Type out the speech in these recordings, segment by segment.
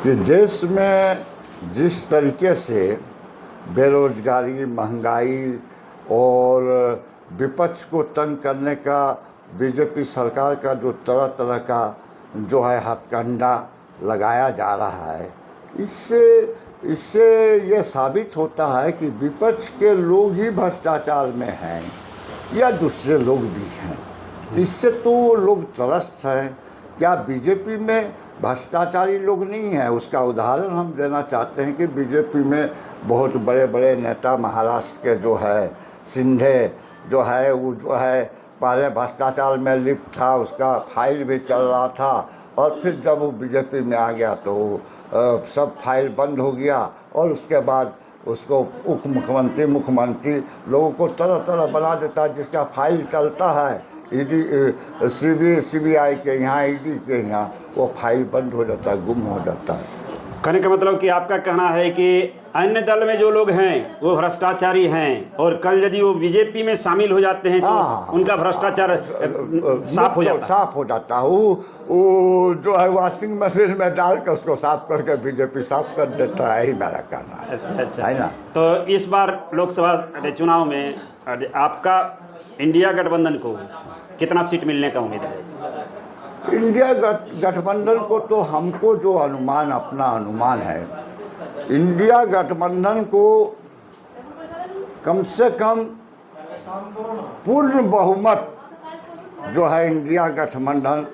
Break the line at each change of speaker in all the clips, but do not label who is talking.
कि देश में जिस तरीके से बेरोजगारी, महंगाई और विपक्ष को तंग करने का बीजेपी सरकार का जो तरह तरह का जो है हथकंडा लगाया जा रहा है, इससे इससे ये साबित होता है कि विपक्ष के लोग ही भ्रष्टाचार में हैं या दूसरे लोग भी हैं। इससे तो लोग त्रस्त हैं। क्या बीजेपी में भ्रष्टाचारी लोग नहीं हैं? उसका उदाहरण हम देना चाहते हैं कि बीजेपी में बहुत बड़े बड़े नेता महाराष्ट्र के जो है शिंदे जो है वो जो है पहले भ्रष्टाचार में लिप्त था, उसका फाइल भी चल रहा था, और फिर जब वो बीजेपी में आ गया तो सब फाइल बंद हो गया, और उसके बाद उसको उप मुख्यमंत्री, मुख्यमंत्री लोगों को तरह तरह बना देता है। जिसका फाइल चलता है ईडी, सीबीआई के यहाँ, ईडी के यहाँ, वो फाइल बंद हो जाता है, गुम हो जाता है।
कहने का मतलब कि आपका कहना है कि अन्य दल में जो लोग हैं वो भ्रष्टाचारी हैं, और कल यदि वो बीजेपी में शामिल हो जाते हैं तो उनका भ्रष्टाचार साफ हो जाता है। वो जो है वॉशिंग मशीन में डाल कर उसको साफ करके बीजेपी साफ कर देता है, यही मेरा कहना है। अच्छा
है ना?
तो इस बार लोकसभा चुनाव में आपका इंडिया गठबंधन को कितना सीट मिलने का उम्मीद है?
इंडिया गठबंधन को तो हमको जो अनुमान, अपना अनुमान है, इंडिया गठबंधन को कम से कम पूर्ण बहुमत जो है इंडिया गठबंधन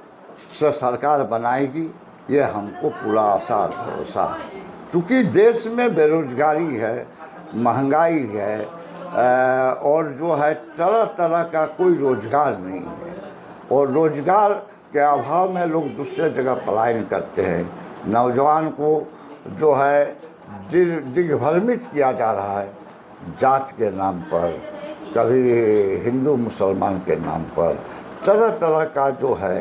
से सरकार बनाएगी, ये हमको पूरा आशा और भरोसा है। चूँकि देश में बेरोजगारी है, महंगाई है, और जो है तरह तरह का कोई रोजगार नहीं है, और रोजगार के अभाव में लोग दूसरे जगह पलायन करते हैं। नौजवान को जो है दिग्भ्रमित किया जा रहा है जात के नाम पर, कभी हिंदू मुसलमान के नाम पर, तरह तरह का जो है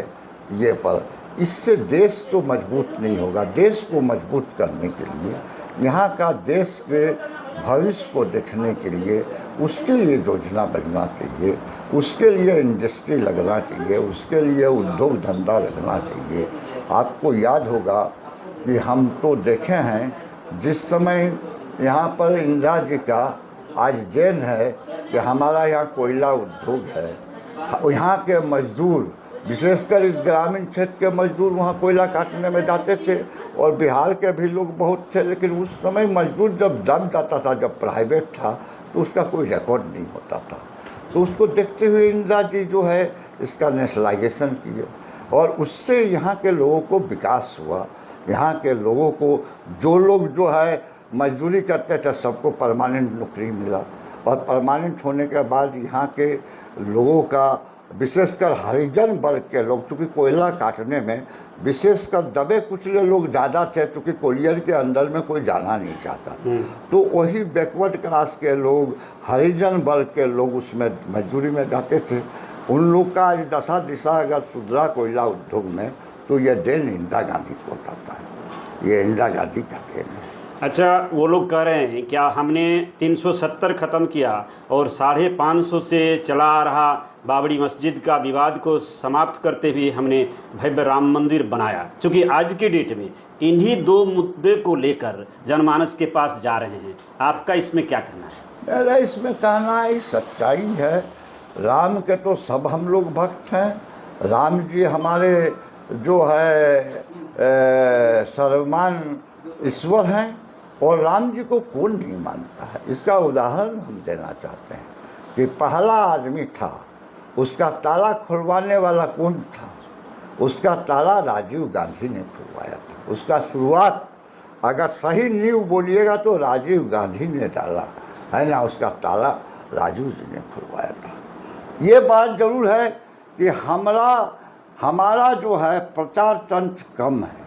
ये पर। इससे देश तो मजबूत नहीं होगा। देश को मजबूत करने के लिए, यहाँ का देश के भविष्य को देखने के लिए, उसके लिए योजना बनना चाहिए, उसके लिए इंडस्ट्री लगना चाहिए, उसके लिए उद्योग धंधा लगना चाहिए। आपको याद होगा कि हम तो देखे हैं जिस समय यहाँ पर इंदिरा जी का आज देन है कि हमारा यहाँ कोयला उद्योग है। यहाँ के मजदूर, विशेषकर इस ग्रामीण क्षेत्र के मजदूर वहाँ कोयला काटने में जाते थे, और बिहार के भी लोग बहुत थे, लेकिन उस समय मजदूर जब दब जाता था, जब प्राइवेट था, तो उसका कोई रिकॉर्ड नहीं होता था। तो उसको देखते हुए इंदिरा जी जो है इसका नेशनलाइजेशन किए, और उससे यहाँ के लोगों को विकास हुआ। यहाँ के लोगों को, जो लोग जो है मजदूरी करते थे, सबको परमानेंट नौकरी मिला, और परमानेंट होने के बाद यहाँ के लोगों का, विशेषकर हरिजन वर्ग के लोग, चूँकि कोयला काटने में विशेषकर दबे कुचले लोग ज़्यादा थे, चूँकि कोयले के अंदर में कोई जाना नहीं चाहता, तो वही बैकवर्ड क्लास के लोग, हरिजन वर्ग के लोग उसमें मजदूरी में जाते थे। उन लोग का आज दशा दिशा अगर सुधरा कोयला उद्योग में, तो ये देन इंदिरा गांधी को जाता है, ये इंदिरा गांधी का देन है।
अच्छा, वो लोग कह रहे हैं क्या हमने 370 ख़त्म किया और 550 से चला आ रहा बाबरी मस्जिद का विवाद को समाप्त करते हुए हमने भव्य राम मंदिर बनाया। क्योंकि आज के डेट में इन्हीं दो मुद्दे को लेकर जनमानस के पास जा रहे हैं, आपका इसमें क्या कहना है?
मेरा इसमें कहना है सच्चाई है। राम के तो सब हम लोग भक्त हैं। राम जी हमारे जो है सर्वमान ईश्वर हैं, और राम जी को कौन नहीं मानता है। इसका उदाहरण हम देना चाहते हैं कि पहला आदमी था, उसका ताला खुलवाने वाला कौन था? उसका ताला राजीव गांधी ने खुलवाया था। उसका शुरुआत अगर सही नींव बोलिएगा तो राजीव गांधी ने डाला है ना, उसका ताला राजीव जी ने खुलवाया था। ये बात जरूर है कि हमारा जो है प्रचार तंत्र कम है,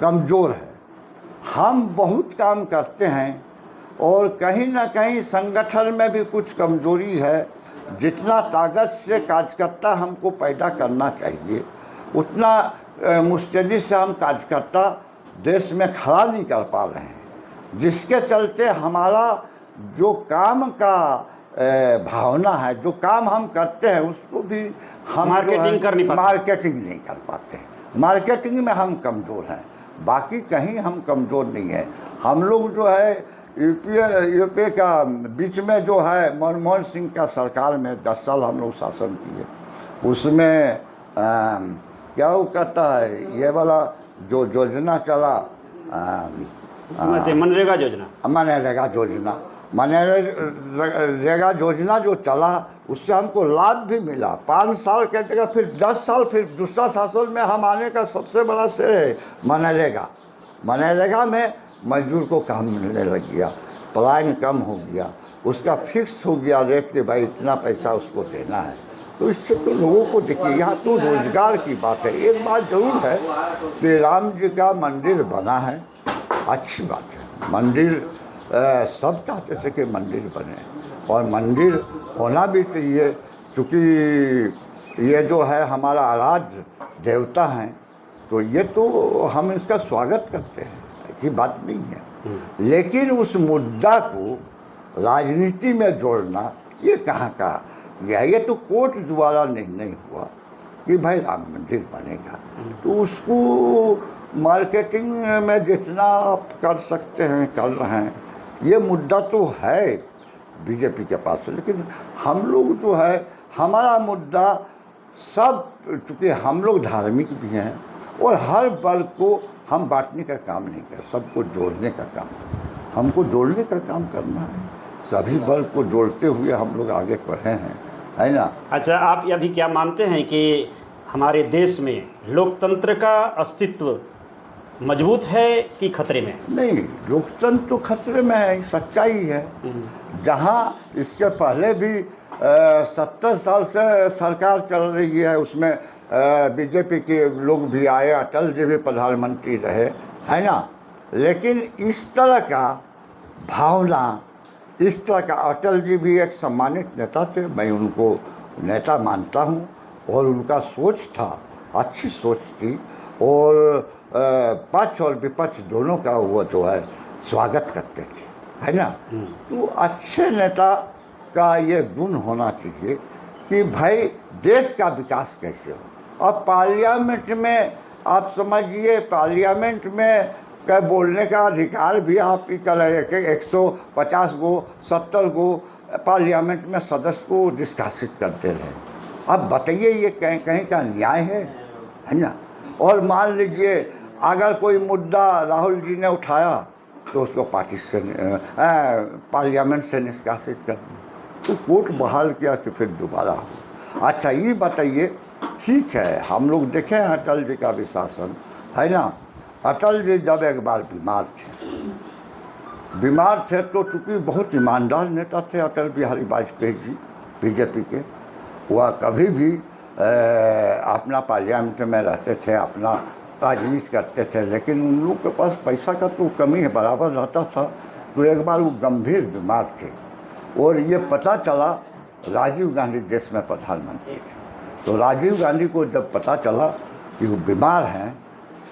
कमज़ोर है। हम बहुत काम करते हैं, और कहीं ना कहीं संगठन में भी कुछ कमजोरी है। जितना ताकत से कार्यकर्ता हमको पैदा करना चाहिए, उतना मुस्तैदी से हम कार्यकर्ता देश में खड़ा नहीं कर पा रहे हैं, जिसके चलते हमारा जो काम का भावना है, जो काम हम करते हैं, उसको भी हम
मार्केटिंग नहीं
कर पाते हैं। मार्केटिंग में हम कमज़ोर हैं। बाकी कहीं हम कमज़ोर नहीं हैं। हम लोग जो है यूपीए का बीच में जो है मनमोहन सिंह का सरकार में 10 साल हम लोग शासन किए, उसमें क्या वो कहता है ये वाला जो योजना चला
मनरेगा योजना,
मनरेगा योजना जो चला उससे हमको लाभ भी मिला। 5 साल के जगह फिर 10 साल फिर दूसरा शासन में हम आने का सबसे बड़ा श्रेय है मनरेगा में मजदूर को काम मिलने लग गया, पलायन कम हो गया, उसका फिक्स हो गया रेट कि भाई इतना पैसा उसको देना है। तो इससे तो लोगों को देखिए यहाँ तो रोजगार की बात है। एक बात जरूर है कि राम जी का मंदिर बना है, अच्छी बात है। मंदिर सब चाहते थे कि मंदिर बने और मंदिर होना भी चाहिए, क्योंकि ये जो है हमारा आराध्य देवता हैं, तो ये तो हम इसका स्वागत करते हैं, ऐसी बात नहीं है। लेकिन उस मुद्दा को राजनीति में जोड़ना ये कहाँ का ये तो कोर्ट द्वारा निर्णय हुआ कि भाई राम मंदिर बनेगा, तो उसको मार्केटिंग में जितना आप कर सकते हैं कर रहे हैं। ये मुद्दा तो है बीजेपी के पास, लेकिन हम लोग जो है हमारा मुद्दा सब, चूँकि हम लोग धार्मिक भी हैं और हर वर्ग को हम बांटने का काम नहीं कर, सबको जोड़ने का काम, हमको जोड़ने का काम करना है। सभी वर्ग को जोड़ते हुए हम लोग आगे बढ़े हैं, है ना।
अच्छा, आप अभी क्या मानते हैं कि हमारे देश में लोकतंत्र का अस्तित्व मजबूत है कि खतरे में?
नहीं, लोकतंत्र तो खतरे में है, सच्चाई है। जहाँ इसके पहले भी 70 साल से सरकार चल रही है, उसमें बीजेपी के लोग भी आए, अटल जी भी प्रधानमंत्री रहे, है ना। लेकिन इस तरह का भावना, इस तरह का, अटल जी भी एक सम्मानित नेता थे, मैं उनको नेता मानता हूँ और उनका सोच था, अच्छी सोच थी और पक्ष और विपक्ष दोनों का वो जो है स्वागत करते थे, है ना। तो अच्छे नेता का ये गुण होना चाहिए कि भाई देश का विकास कैसे हो। अब पार्लियामेंट में आप समझिए, पार्लियामेंट में का बोलने का अधिकार भी आप ही कर रहे हैं कि 150 गो 70 गो पार्लियामेंट में सदस्य को निष्कासित करते रहे। अब बताइए ये कहीं कहीं का न्याय है ना। और मान लीजिए अगर कोई मुद्दा राहुल जी ने उठाया तो उसको पार्टी से पार्लियामेंट से निष्कासित कर दिया, तो कोर्ट बहाल किया कि फिर दोबारा हो। अच्छा ये बताइए, ठीक है हम लोग देखे हैं अटल जी का भी शासन, है ना। अटल जी जब एक बार बीमार थे तो चूँकि बहुत ईमानदार नेता थे अटल बिहारी वाजपेयी जी बीजेपी के, वह कभी भी अपना पार्लियामेंट में रहते थे, अपना राजनीति करते थे, लेकिन उन लोग के पास पैसा का तो कमी है बराबर रहता था। तो एक बार वो गंभीर बीमार थे और ये पता चला, राजीव गांधी देश में प्रधानमंत्री थे, तो राजीव गांधी को जब पता चला कि वो बीमार हैं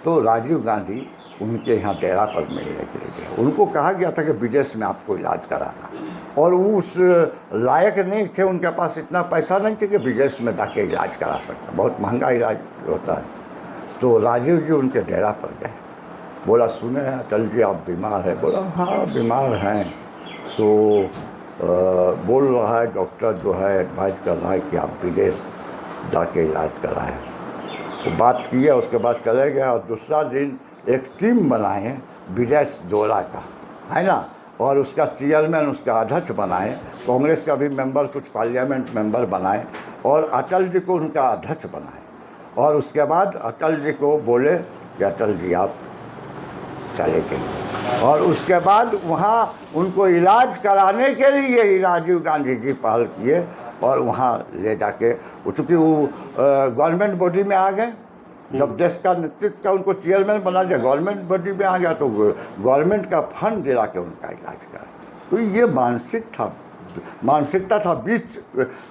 तो राजीव गांधी उनके यहाँ डेरा पर मिलने के लिए गए। उनको कहा गया था कि विदेश में आपको इलाज कराना, और वो उस लायक नहीं थे, उनके पास इतना पैसा नहीं था कि विदेश में जाके इलाज करा सकता, बहुत महंगा इलाज होता है। तो राजीव जी उनके डेरा पर गए, बोला सुने हैं अटल जी आप बीमार हैं? बोला हाँ बीमार हैं। सो बोल रहा है डॉक्टर जो है एडवाइज कर रहा है कि आप विदेश जाके इलाज कराएं। तो बात की है, उसके बाद चले गए और दूसरा दिन एक टीम बनाए विदेश दौरा का, है ना, और उसका चेयरमैन उसका अध्यक्ष बनाए, कांग्रेस का भी मेंबर कुछ पार्लियामेंट मेंबर बनाए और अटल जी को उनका अध्यक्ष बनाए। और उसके बाद अटल जी को बोले कि अटल जी आप चले गए, और उसके बाद वहाँ उनको इलाज कराने के लिए ही राजीव गांधी जी पहल किए और वहाँ ले जाके, चूँकि वो गवर्नमेंट बॉडी में आ गए, जब देश का नेतृत्व का उनको चेयरमैन बना दिया, गवर्नमेंट बॉडी में आ गया तो गवर्नमेंट का फंड दिला के उनका इलाज करा। तो ये मानसिकता था बीच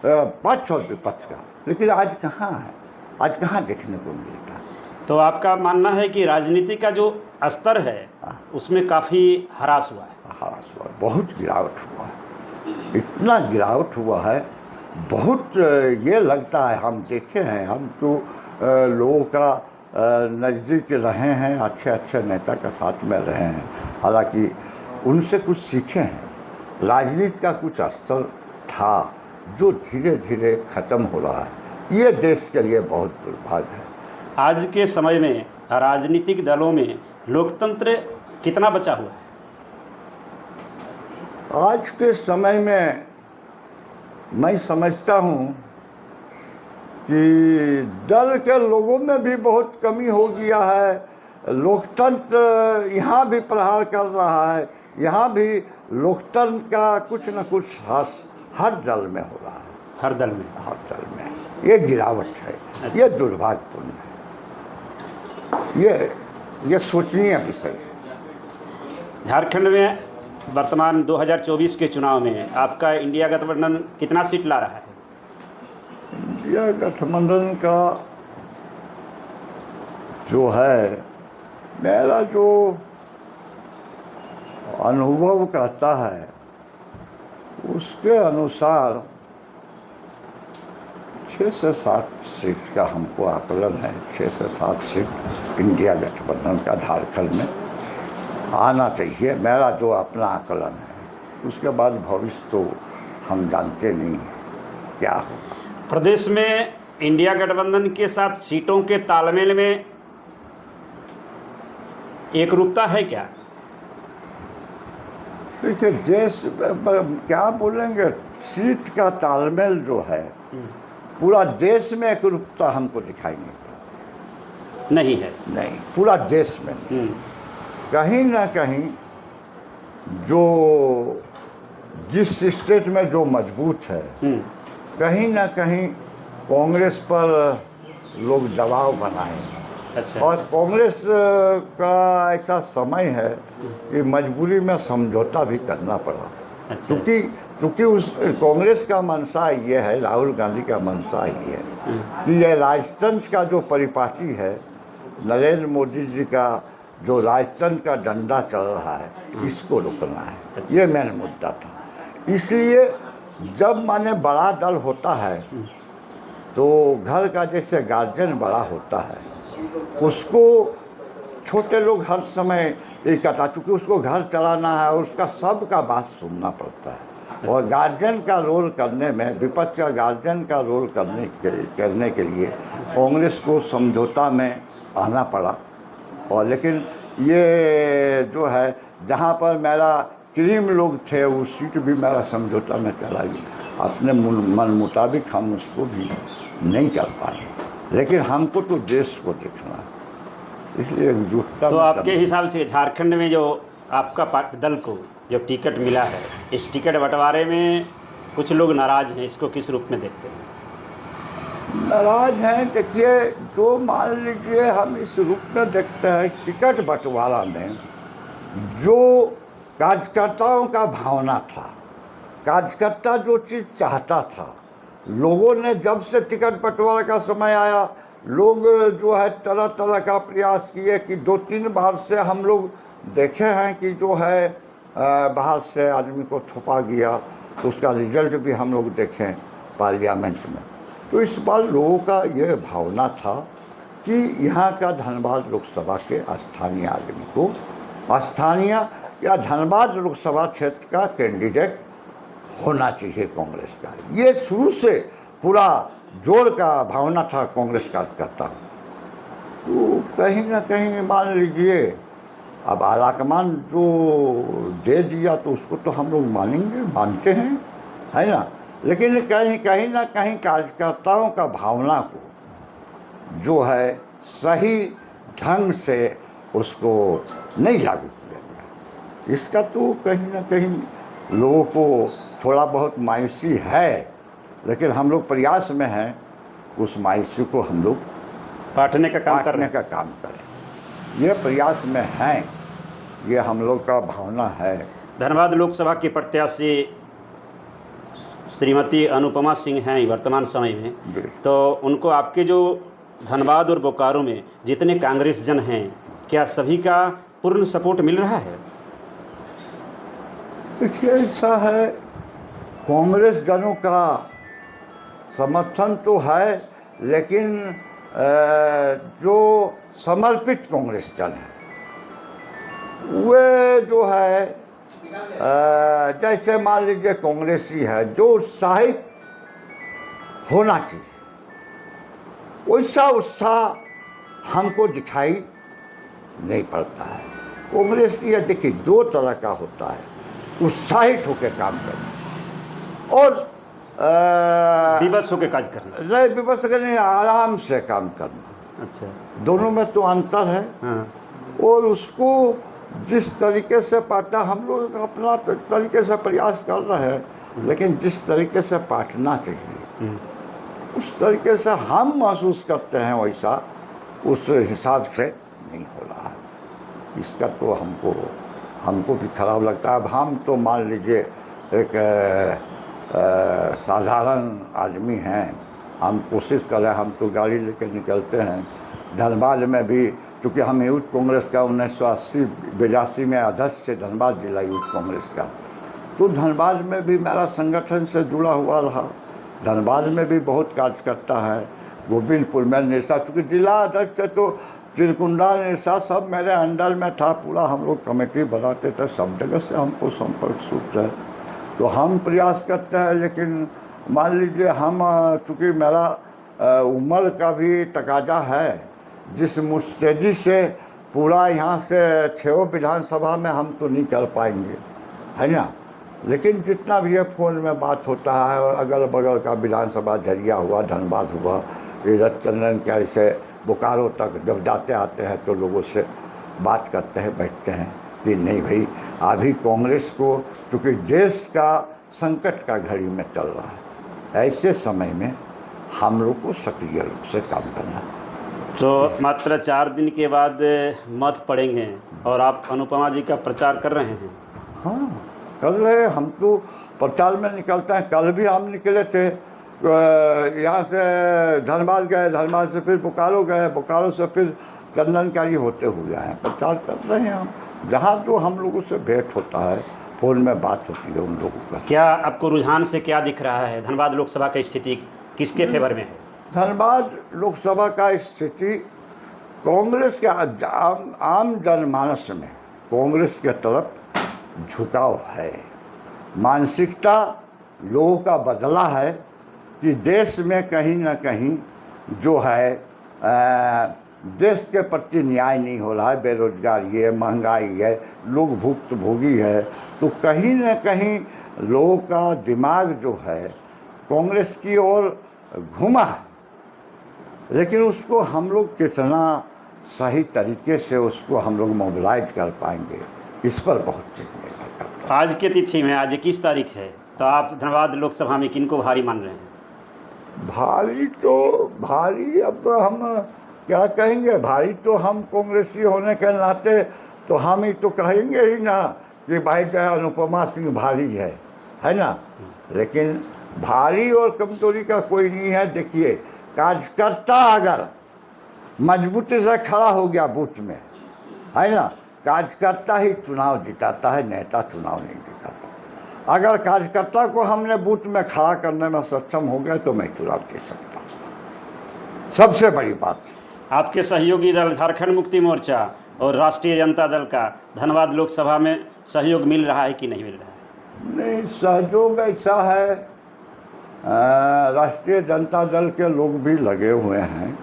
पक्ष और विपक्ष का, लेकिन आज कहाँ है, आज कहाँ देखने को मिलता है।
तो आपका मानना है कि राजनीति का जो स्तर है उसमें काफ़ी ह्रास हुआ है?
ह्रास हुआ है, बहुत गिरावट हुआ है, इतना गिरावट हुआ है, बहुत ये लगता है, हम देखे हैं, हम तो लोगों का नज़दीक रहे हैं, अच्छे अच्छे नेता के साथ में रहे हैं, हालांकि उनसे कुछ सीखे हैं। राजनीति का कुछ स्तर था जो धीरे धीरे ख़त्म हो रहा है। ये देश के लिए बहुत दुर्भाग्य है।
आज के समय में राजनीतिक दलों में लोकतंत्र कितना बचा हुआ है?
आज के समय में मैं समझता हूँ कि दल के लोगों में भी बहुत कमी हो गया है। लोकतंत्र यहाँ भी प्रहार कर रहा है, यहाँ भी लोकतंत्र का कुछ न कुछ हर दल में हो रहा है।
हर दल में?
हर दल में ये गिरावट है। ये दुर्भाग्यपूर्ण है। ये सोचनीय विषय है।
झारखंड में वर्तमान 2024 के चुनाव में आपका इंडिया गठबंधन कितना सीट ला रहा है?
इंडिया गठबंधन का जो है, मेरा जो अनुभव कहता है उसके अनुसार 6 से 7 सीट का हमको आकलन है। 6 से 7 सीट इंडिया गठबंधन का झारखंड में आना चाहिए, मेरा जो अपना आकलन है। उसके बाद भविष्य तो हम जानते नहीं हैं क्या होगा।
प्रदेश में इंडिया गठबंधन के साथ सीटों के तालमेल में एकरूपता है क्या?
देखिए, देश क्या बोलेंगे, सीट का तालमेल जो है पूरा देश में एकरूपता हमको दिखाई
नहीं है।
नहीं, पूरा देश में नहीं। कहीं ना कहीं जो जिस स्टेट में जो मजबूत है, कहीं ना कहीं कांग्रेस पर लोग दबाव बनाए हैं।
अच्छा।
और कांग्रेस का ऐसा समय है कि मजबूरी में समझौता भी करना पड़ा।
अच्छा।
क्योंकि उस कांग्रेस का मंशा ये है, राहुल गांधी का मंशा ये है कि ये राजतंत्र का जो परिपाटी है, नरेंद्र मोदी जी का जो राजतंत्र का डंडा चल रहा है, इसको रोकना है।
अच्छा।
ये मेन मुद्दा था। इसलिए जब माने बड़ा दल होता है तो घर का जैसे गार्जियन बड़ा होता है, उसको छोटे लोग हर समय ये कहता, चूँकि उसको घर चलाना है, उसका सबका बात सुनना पड़ता है। और गार्जियन का रोल करने में, विपक्ष का गार्जियन का रोल करने के लिए कांग्रेस को समझौता में आना पड़ा। और लेकिन ये जो है, जहाँ पर मेरा क्रीम लोग थे, वो सीट भी मेरा समझौता में चला गया। अपने मन मुताबिक हम उसको भी नहीं कर पाए, लेकिन हमको तो देश को देखना है, इसलिए एकजुटता।
तो आपके हिसाब से झारखंड में जो आपका दल को जो टिकट मिला है, इस टिकट बंटवारे में कुछ लोग नाराज़ हैं, इसको किस रूप में देखते हैं?
नाराज हैं, देखिए, जो मान लीजिए हम इस रूप में देखते हैं, टिकट बंटवारा में जो कार्यकर्ताओं का भावना था, कार्यकर्ता जो चीज़ चाहता था, लोगों ने जब से टिकट बंटवारा का समय आया, लोग जो है तरह तरह का प्रयास किए कि 2-3 बार से हम लोग देखे हैं कि जो है बाहर से आदमी को थोपा गया, तो उसका रिजल्ट भी हम लोग देखें पार्लियामेंट में। तो इस बार लोगों का ये भावना था कि यहाँ का धनबाद लोकसभा के स्थानीय आदमी को, स्थानीय या धनबाद लोकसभा क्षेत्र का कैंडिडेट होना चाहिए कांग्रेस का। ये शुरू से पूरा जोर का भावना था कांग्रेस कार्यकर्ता। तो कहीं ना कहीं मान लीजिए, अब आलाकमान जो दे दिया तो उसको तो हम लोग मानेंगे, मानते हैं, है ना। लेकिन कहीं ना कहीं कार्यकर्ताओं का भावना को जो है सही ढंग से उसको नहीं लागू किया गया। इसका तो कहीं ना कहीं लोगों को थोड़ा बहुत मायूसी है, लेकिन हम लोग प्रयास में हैं उस मायूसी को हम लोग
पाटने का काम
करें। ये प्रयास में हैं, ये हम लोग का भावना है।
धनबाद लोकसभा की प्रत्याशी श्रीमती अनुपमा सिंह हैं वर्तमान समय में, तो उनको आपके जो धनबाद और बोकारो में जितने कांग्रेस जन हैं, क्या सभी का पूर्ण सपोर्ट मिल रहा है?
देखिए, ऐसा है, कांग्रेस जनों का समर्थन तो है, लेकिन जो समर्पित कांग्रेस जन है वे जो है जैसे मान लीजिए कांग्रेसी है जो उत्साहित होना चाहिए वैसा उत्साह हमको दिखाई नहीं पड़ता है। कांग्रेसी है देखिए दो तरह का होता है, उत्साहित होकर काम करना और
विवश होकर काज करना।
नहीं विवश करने, आराम से काम करना।
अच्छा,
दोनों में तो अंतर है।
हाँ,
और उसको जिस तरीके से पाटना, हम लोग अपना तरीके से प्रयास कर रहे हैं, लेकिन जिस तरीके से पाटना चाहिए उस तरीके से हम महसूस करते हैं वैसा उस हिसाब से नहीं हो रहा है। इसका तो हमको भी खराब लगता है। अब हम तो मान लीजिए एक साधारण आदमी हैं, हम कोशिश कर रहे हैं, हम तो गाड़ी लेकर निकलते हैं। धनबाद में भी चूँकि हम यूथ कांग्रेस का 1980-82 में अध्यक्ष थे धनबाद जिला यूथ कांग्रेस का, तो धनबाद में भी मेरा संगठन से जुड़ा हुआ रहा। धनबाद में भी बहुत कार्य करता है। गोविंदपुर में निरसा, चूँकि जिला अध्यक्ष थे तो त्रिकुंडा निरसा सब मेरे अंडर में था, पूरा हम लोग कमेटी बनाते थे, सब जगह से हमको संपर्क सूत्र है। तो हम प्रयास करते हैं, लेकिन मान लीजिए हम चूँकि मेरा उम्र का भी तकाजा है, जिस मुस्तैदी से पूरा यहाँ से 6 विधानसभा में हम तो नहीं कर पाएंगे, है ना। लेकिन जितना भी है फ़ोन में बात होता है, और अगल बगल का विधानसभा झरिया हुआ, धनबाद हुआ, ईरज चंदन के ऐसे बोकारो तक जब जाते आते हैं तो लोगों से बात करते हैं, बैठते हैं कि नहीं भाई अभी कांग्रेस को, चूँकि देश का संकट का घड़ी में चल रहा है, ऐसे समय में हम लोग को सक्रिय रूप से काम करना है।
तो मात्र 4 दिन के बाद मत पड़ेंगे और आप अनुपमा जी का प्रचार कर रहे हैं।
हाँ कर रहे हैं, हम तो प्रचार में निकलते हैं। कल भी हम निकले थे, यहाँ से धनबाद गए, धनबाद से फिर बोकारो गए, बोकारो से फिर चंदनकारी होते हुए आए, प्रचार कर रहे हैं हम। जहाँ जो हम लोगों से भेंट होता है, फ़ोन में बात होती है उन लोगों का।
क्या आपको रुझान से क्या दिख रहा है? धनबाद लोकसभा की स्थिति किसके फेवर में है?
धनबाद लोकसभा का स्थिति कांग्रेस के आम जनमानस में कांग्रेस के तरफ झुकाव है। मानसिकता लोगों का बदला है कि देश में कहीं ना कहीं जो है देश के प्रति न्याय नहीं हो रहा है, बेरोजगारी है, महंगाई है, लोग भुक्तभोगी है, तो कहीं ना कहीं लोगों का दिमाग जो है कांग्रेस की ओर घुमा है। लेकिन उसको हम लोग कितना सही तरीके से उसको हम लोग मोबिलाइज कर पाएंगे, इस पर बहुत चीज़ निर्भर करता है।
आज के तिथि में, आज 21 तारीख है, तो आप धनबाद लोकसभा में किनको भारी मान रहे हैं?
भारी तो भारी, अब हम क्या कहेंगे, भारी तो हम कांग्रेसी होने के नाते तो हम ही तो कहेंगे ही ना कि भाई जो अनुपमा सिंह भारी है ना। लेकिन भारी और कमजोरी का कोई नहीं है। देखिए कार्यकर्ता अगर मजबूती से खड़ा हो गया बूथ में, है ना, कार्यकर्ता ही चुनाव जिताता है, नेता चुनाव नहीं जिताता। अगर कार्यकर्ता को हमने बूथ में खड़ा करने में सक्षम हो गए तो मैं चुनाव जीत सकता हूँ। सबसे बड़ी बात,
आपके सहयोगी दल झारखंड मुक्ति मोर्चा और राष्ट्रीय जनता दल का धनबाद लोकसभा में सहयोग मिल रहा है कि नहीं मिल रहा है?
नहीं, सहयोग ऐसा है, राष्ट्रीय जनता दल के लोग भी लगे हुए हैं,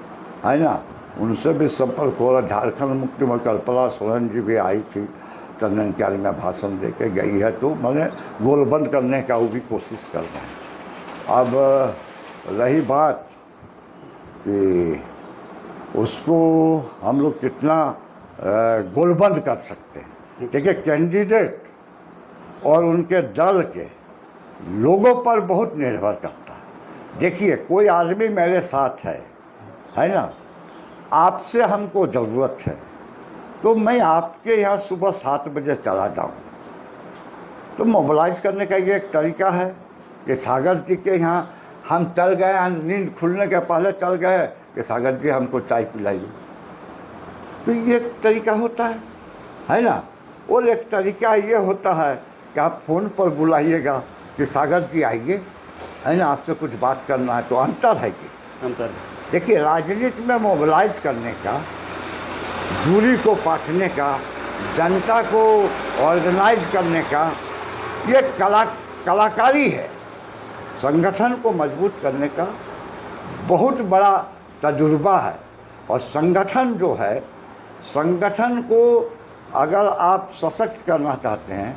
है ना, उनसे भी संपर्क हो रहा। झारखंड मुक्ति में कल्पना सोरेन जी भी आई थी, चंदनकारी में भाषण दे के गई है, तो मैंने गोलबंद करने का वो भी कोशिश कर रहे हैं। अब रही बात कि उसको हम लोग कितना गोलबंद कर सकते हैं, देखिए कैंडिडेट और उनके दल के लोगों पर बहुत निर्भर करता है। देखिए कोई आदमी मेरे साथ है ना, आपसे हमको ज़रूरत है तो मैं आपके यहाँ सुबह 7 बजे चला जाऊँ, तो मोबिलाइज करने का ये एक तरीका है कि सागर जी के यहाँ हम चल गए, नींद खुलने के पहले चल गए कि सागर जी हमको चाय पिलाइए, तो ये एक तरीका होता है ना। और एक तरीका ये होता है कि आप फ़ोन पर बुलाइएगा कि सागर जी आइए, है ना, आपसे कुछ बात करना है, तो अंतर है कि
अंतर
देखिए, राजनीति में मोबिलाइज करने का, दूरी को पाटने का, जनता को ऑर्गेनाइज करने का, ये कलाकारी है। संगठन को मजबूत करने का बहुत बड़ा तजुर्बा है। और संगठन जो है, संगठन को अगर आप सशक्त करना चाहते हैं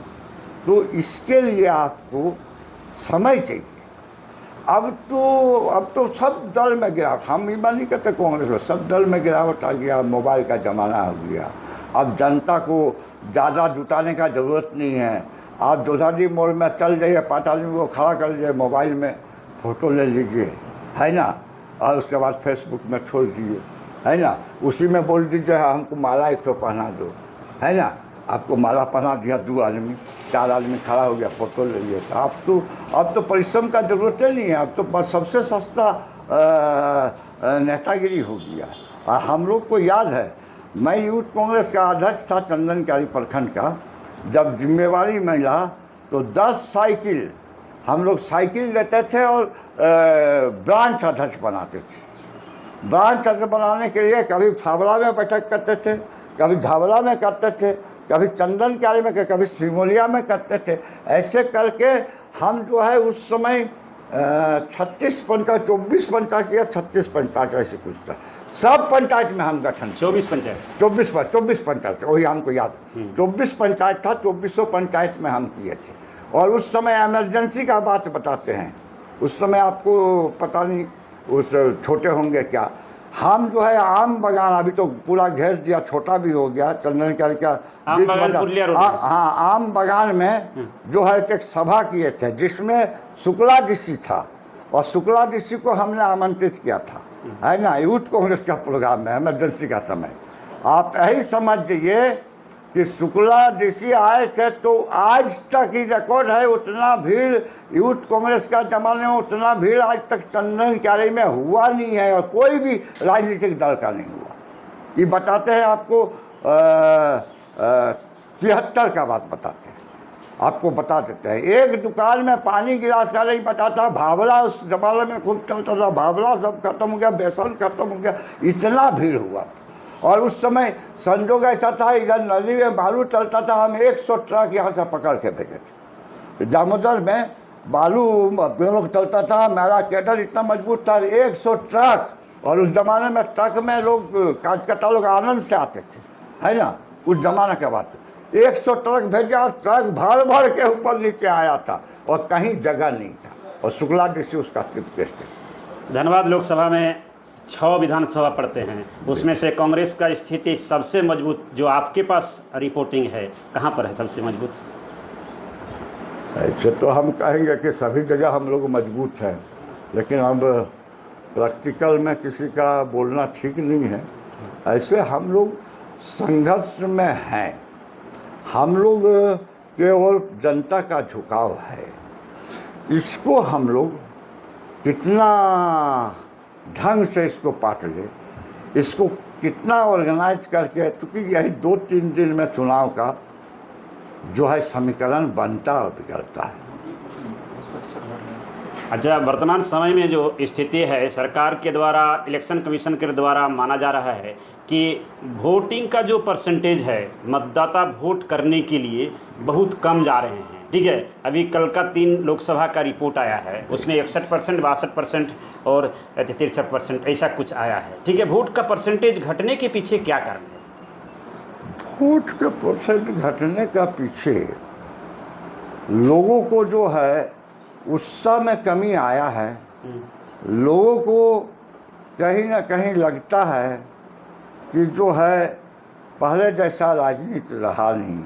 तो इसके लिए आपको समय चाहिए। अब तो सब दल में गिरावट, हम ये नहीं कहते कांग्रेस में, सब दल में गिरावट आ गया। मोबाइल का ज़माना हो गया। अब जनता को ज़्यादा जुटाने का ज़रूरत नहीं है। आप दोधारी मोड़ में चल जाइए, 5 आदमी को खड़ा कर लीजिए, मोबाइल में फ़ोटो ले लीजिए, है ना, और उसके बाद फेसबुक में छोड़ दीजिए, है ना, उसी में बोल दीजिए हमको माला 1 तो पहना दो, है ना, आपको माला पहना दिया, 2 आदमी 4 आदमी खड़ा हो गया, फ़ोटो ले लिया। तो अब तो परिश्रम का ज़रूरत ही नहीं है। अब तो बस सबसे सस्ता नेतागिरी हो गया। और हम लोग को याद है, मैं यूथ कांग्रेस का अध्यक्ष था चंदनकारी प्रखंड का। जब जिम्मेवारी मिला तो 10 साइकिल हम लोग साइकिल लेते थे और ब्रांच अध्यक्ष बनाते थे। ब्रांच अध्यक्ष बनाने के लिए कभी थावड़ा में बैठक करते थे, कभी धावड़ा में करते थे, कभी चंदनकारी में, कभी सिमोलिया में करते थे। ऐसे करके हम जो है उस समय 36 पंचायत, 24 पंचायत या 36 पंचायत ऐसे कुछ था। सब पंचायत में हम गठन,
24 पंचायत,
24 पंचायत, वही हमको याद, 24 पंचायत था। 24 पंचायत में हम किए थे। और उस समय इमरजेंसी का बात बताते हैं, उस समय आपको पता नहीं, उस छोटे होंगे क्या, हम जो है आम बगान अभी तो पूरा घेर दिया, छोटा भी हो गया, चंदनकारी का
आम बगान,
हाँ, आम बगान में जो है एक सभा किए थे जिसमें शुक्ला डीसी था। और शुक्ला डीसी को हमने आमंत्रित किया था, है ना, यूथ कांग्रेस का प्रोग्राम में इमरजेंसी का समय। आप यही समझिए कि शुक्ला डीसी आए थे। तो आज तक ही रिकॉर्ड है, उतना भीड़ यूथ कांग्रेस का जमाने में, उतना भीड़ आज तक चंदनकारी में हुआ नहीं है, और कोई भी राजनीतिक दल का नहीं हुआ। ये बताते हैं आपको 73 का बात बताते हैं, आपको बता देते हैं। एक दुकान में पानी गिलास का नहीं बताता, भावला उस जमाने में खूब चलता था, भावला सब खत्म हो गया, बेसन खत्म हो गया, इतना भीड़ हुआ। और उस समय संजोग ऐसा था, इधर नदी में बालू चलता था, हम 100 ट्रक यहाँ से पकड़ के भेजे थे। दामोदर में बालू लोग चलता था, मेरा कैडर इतना मजबूत था, 100 ट्रक। और उस ज़माने में ट्रक में लोग कार्यकर्ता लोग आनंद से आते थे, है ना, उस ज़माने के बाद 100 ट्रक भेजा, और ट्रक भर भर के ऊपर नीचे आया था, और कहीं जगह नहीं था। और शुक्ला डीसी उसका चीफ गेस्ट है।
धन्यवाद। लोकसभा में 6 विधानसभा पड़ते हैं, उसमें से कांग्रेस का स्थिति सबसे मजबूत जो आपके पास रिपोर्टिंग है, कहाँ पर है सबसे मजबूत?
ऐसे तो हम कहेंगे कि सभी जगह हम लोग मजबूत हैं, लेकिन अब प्रैक्टिकल में किसी का बोलना ठीक नहीं है। ऐसे हम लोग संघर्ष में हैं। हम लोग केवल जनता का झुकाव है, इसको हम लोग कितना ढंग से इसको पाट ले, इसको कितना ऑर्गेनाइज करके, क्योंकि यही 2-3 दिन में चुनाव का जो है समीकरण बनता और बिगड़ता है।
अच्छा, वर्तमान समय में जो स्थिति है, सरकार के द्वारा, इलेक्शन कमीशन के द्वारा माना जा रहा है कि वोटिंग का जो परसेंटेज है, मतदाता वोट करने के लिए बहुत कम जा रहे हैं। ठीक है, अभी कल का 3 लोकसभा का रिपोर्ट आया है, उसमें 61%, 62% और 63% ऐसा कुछ आया है। ठीक है, वोट का परसेंटेज घटने के पीछे क्या कारण है?
वोट के परसेंट घटने का पीछे लोगों को जो है उत्साह में कमी आया है। लोगों को कहीं ना कहीं लगता है कि जो है पहले जैसा राजनीति रहा नहीं।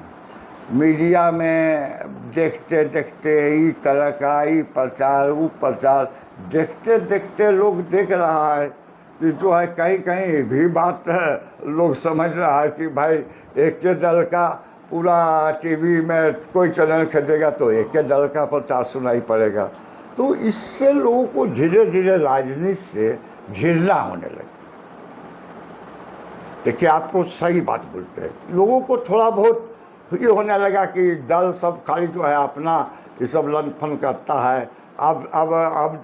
मीडिया में देखते देखते ई तरह का ई प्रचार वो प्रचार देखते देखते लोग देख रहा है कि जो है कहीं कहीं भी बात है, लोग समझ रहा है कि भाई एक के दल का पूरा टीवी में कोई चैनल खरीदेगा तो एक के दल का प्रचार सुनाई पड़ेगा। तो इससे लोगों को धीरे धीरे राजनीति से घृणा होने लगी। देखिए, आपको सही बात बोलते हैं, लोगों को थोड़ा बहुत ये होने लगा कि दल सब खाली जो है अपना ये सब लनफन करता है, अब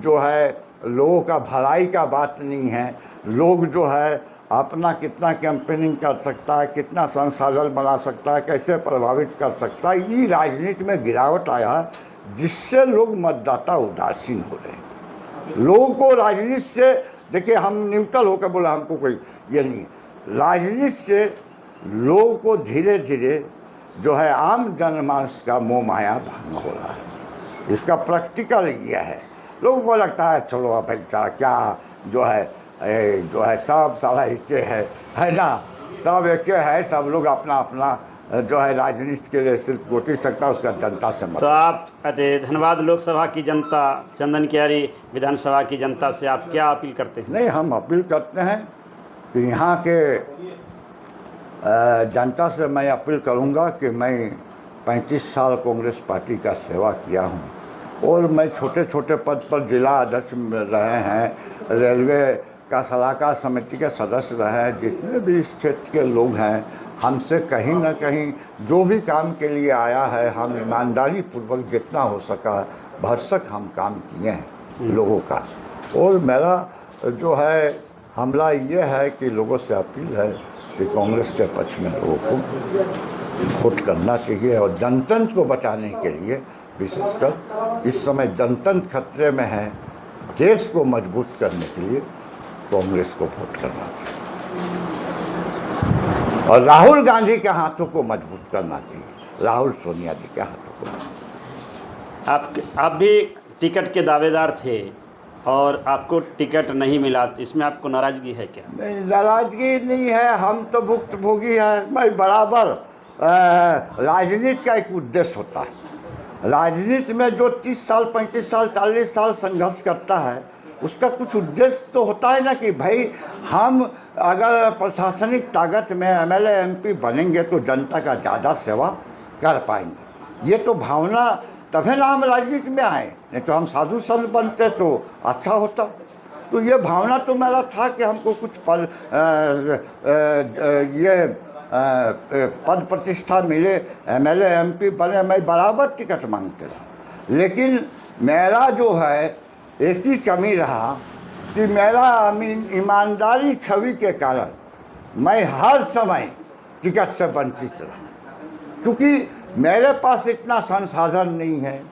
जो है लोगों का भलाई का बात नहीं है। लोग जो है अपना कितना कैंपेनिंग कर सकता है, कितना संसाधन बना सकता है, कैसे प्रभावित कर सकता है, ये राजनीति में गिरावट आया है, जिससे लोग मतदाता उदासीन हो रहे हैं। लोगों को राजनीति से, देखिए हम न्यूट्रल होकर बोला, हमको कोई ये नहीं, राजनीति से लोगों को धीरे धीरे जो है आम जनमानस का मोह माया भंग हो रहा है। इसका प्रैक्टिकल ये है। लोगों को लगता है चलो अब बेचारा क्या जो है सब सारा एक है ना, सब एक है, सब लोग अपना अपना जो है राजनीति के लिए सिर्फ गोटी सकता है, उसका जनता से
तो आप धनबाद लोकसभा की जनता, चंदन कियारी विधानसभा की जनता से आप क्या अपील करते हैं?
नहीं, हम अपील करते हैं कि यहाँ के जनता से मैं अपील करूँगा कि मैं 35 साल कांग्रेस पार्टी का सेवा किया हूँ और मैं छोटे छोटे पद पर जिला अध्यक्ष रहे हैं, रेलवे का सलाहकार समिति के सदस्य रहे हैं। जितने भी इस क्षेत्र के लोग हैं, हमसे कहीं ना कहीं जो भी काम के लिए आया है, हम ईमानदारी पूर्वक जितना हो सका भरसक हम काम किए हैं लोगों का। और मेरा जो है हमला ये है कि लोगों से अपील है कि कांग्रेस के पक्ष में लोगों को वोट करना चाहिए और जनतंत्र को बचाने के लिए, विशेषकर इस समय जनतंत्र खतरे में है, देश को मजबूत करने के लिए कांग्रेस को वोट करना चाहिए और राहुल गांधी के हाथों को मजबूत करना चाहिए, राहुल सोनिया जी के हाथों को।
आप भी टिकट के दावेदार थे और आपको टिकट नहीं मिला, इसमें आपको नाराज़गी है क्या?
नहीं, नाराज़गी नहीं है, हम तो भुक्तभोगी हैं। मैं बराबर राजनीति का एक उद्देश्य होता है। राजनीति में जो 30 साल 35 साल 40 साल संघर्ष करता है, उसका कुछ उद्देश्य तो होता है ना कि भाई हम अगर प्रशासनिक ताकत में MLA MP बनेंगे तो जनता का ज़्यादा सेवा कर पाएंगे। ये तो भावना, तभी ना हम राजनीति में आए, नहीं तो हम साधु संत बनते तो अच्छा होता। तो ये भावना तो मेरा था कि हमको कुछ पद प्रतिष्ठा मिले, MLA MP बने, मैं बराबर टिकट मांगते रहा। लेकिन मेरा जो है एक ही कमी रहा कि मेरा ईमानदारी छवि के कारण मैं हर समय टिकट से वंचित रहा। क्योंकि मेरे पास इतना संसाधन नहीं है,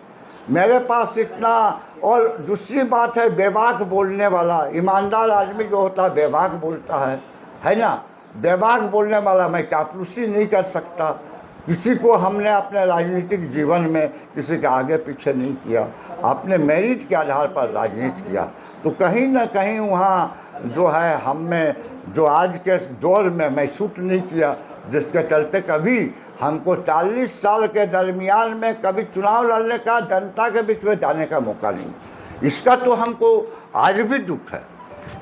मेरे पास इतना, और दूसरी बात है बेबाक बोलने वाला, ईमानदार आदमी जो होता है बेबाक बोलता है ना। बेबाक बोलने वाला, मैं चापलूसी नहीं कर सकता। किसी को हमने अपने राजनीतिक जीवन में किसी के आगे पीछे नहीं किया, अपने मेरिट के आधार पर राजनीति किया। तो कहीं ना कहीं वहाँ जो है हम में जो आज के दौर में मैं सूट नहीं किया, जिसके चलते कभी हमको 40 साल के दरमियान में कभी चुनाव लड़ने का, जनता के बीच में जाने का मौका नहीं। इसका तो हमको आज भी दुख है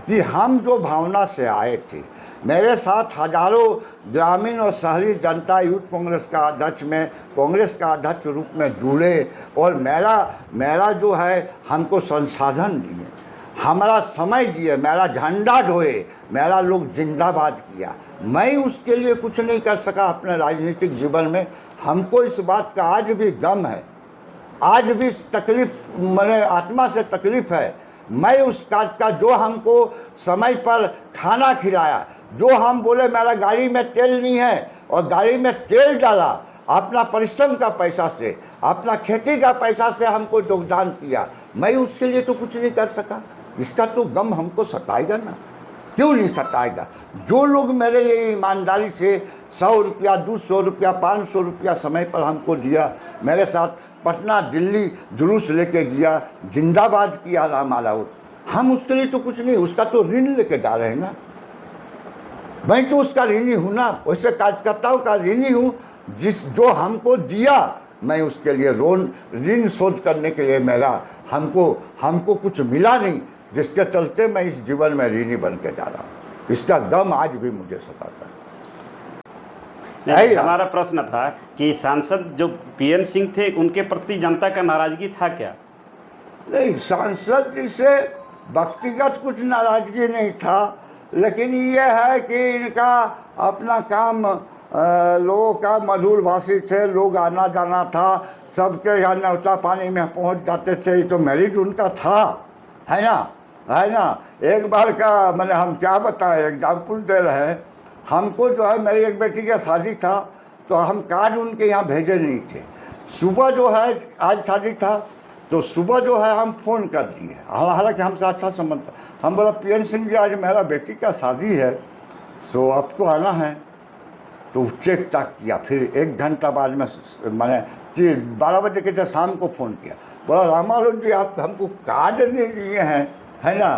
कि हम जो भावना से आए थे, मेरे साथ हजारों ग्रामीण और शहरी जनता यूथ कांग्रेस का अध्यक्ष में, कांग्रेस का अध्यक्ष रूप में जुड़े और मेरा जो है हमको संसाधन दिए, हमारा समय दिए, मेरा झंडा ढोए, मेरा लोग जिंदाबाद किया। मैं उसके लिए कुछ नहीं कर सका अपने राजनीतिक जीवन में। हमको इस बात का आज भी गम है, आज भी तकलीफ, मेरे आत्मा से तकलीफ है। मैं उस काज का जो हमको समय पर खाना खिलाया, जो हम बोले मेरा गाड़ी में तेल नहीं है और गाड़ी में तेल डाला, अपना परिश्रम का पैसा से, अपना खेती का पैसा से हमको योगदान किया, मैं उसके लिए तो कुछ नहीं कर सका। इसका तो गम हमको सताएगा ना, क्यों नहीं सताएगा। जो लोग मेरे लिए ईमानदारी से 100 रुपया 200 रुपया 500 रुपया समय पर हमको दिया, मेरे साथ पटना दिल्ली जुलूस लेके गया, जिंदाबाद किया राम आलाउट, हम उसके लिए तो कुछ नहीं, उसका तो ऋण लेके जा रहे हैं ना। मैं तो उसका ऋणी हूँ ना, वैसे कार्यकर्ताओं का ऋणी हूँ। जो हमको दिया, मैं उसके लिए ऋण शोध करने के लिए मेरा हमको कुछ मिला नहीं, जिसके चलते मैं इस जीवन में ऋणी बन के जा रहा हूँ। इसका गम आज भी मुझे सताता है।
हमारा प्रश्न था कि सांसद जो PN सिंह थे, उनके प्रति जनता का नाराजगी था क्या?
नहीं, सांसद जी से व्यक्तिगत कुछ नाराजगी नहीं था, लेकिन ये है कि इनका अपना काम लोगों का मधुर भाषी थे, लोग आना जाना था, सबके यहाँ न्योता पानी में पहुंच जाते थे। ये तो मेरिट उनका था, है ना। एक बार का मैंने हम क्या बताएं, एग्जाम्पल दे रहे हैं। हमको जो है मेरी एक बेटी का शादी था, तो हम कार्ड उनके यहाँ भेजे नहीं थे। सुबह जो है आज शादी था, तो सुबह जो है हम फ़ोन कर दिए, हालांकि हमसे अच्छा संबंध था। हम बोला PN सिंह जी आज मेरा बेटी का शादी है, सो आपको आना है। तो चेक चाक किया, फिर 1 घंटा बाद में मैंने 12 बजे के शाम को फ़ोन किया, बोला रामानुज जी आप हमको कार्ड नहीं दिए हैं, है ना।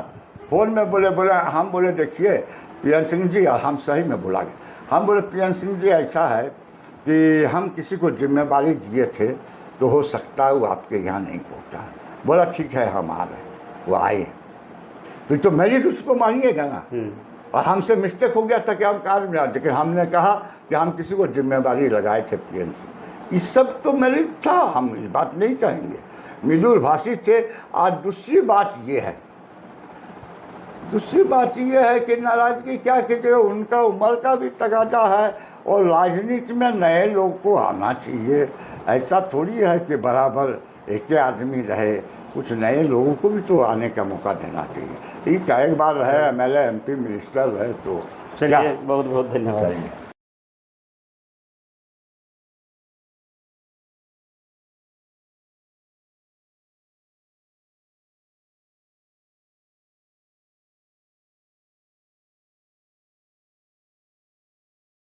फ़ोन में बोले हम बोले देखिए PN सिंह जी, और हम सही में भुला गए। हम बोले PN सिंह जी ऐसा है कि हम किसी को जिम्मेवारी दिए थे, तो हो सकता है वो आपके यहाँ नहीं पहुँचा है। बोला ठीक है हम आ रहे हैं। वो आए, तो मेरिट उसको मानिएगा ना। और हमसे मिस्टेक हो गया था कि हम कार्ड में आते, लेकिन हमने कहा कि हम किसी को जिम्मेवारी लगाए थे PN से। इस सब तो मेरिट था, हम इस बात नहीं कहेंगे। मधुर भाषी थे। और दूसरी बात ये है कि नाराज़गी क्या कीजिए, उनका उम्र का भी तकाजा है, और राजनीति में नए लोग को आना चाहिए। ऐसा थोड़ी है कि बराबर एक ही आदमी रहे, कुछ नए लोगों को भी तो आने का मौका देना चाहिए। ठीक है, एक बार रहे MLA MP मिनिस्टर रहे तो
चलिए, बहुत बहुत धन्यवाद।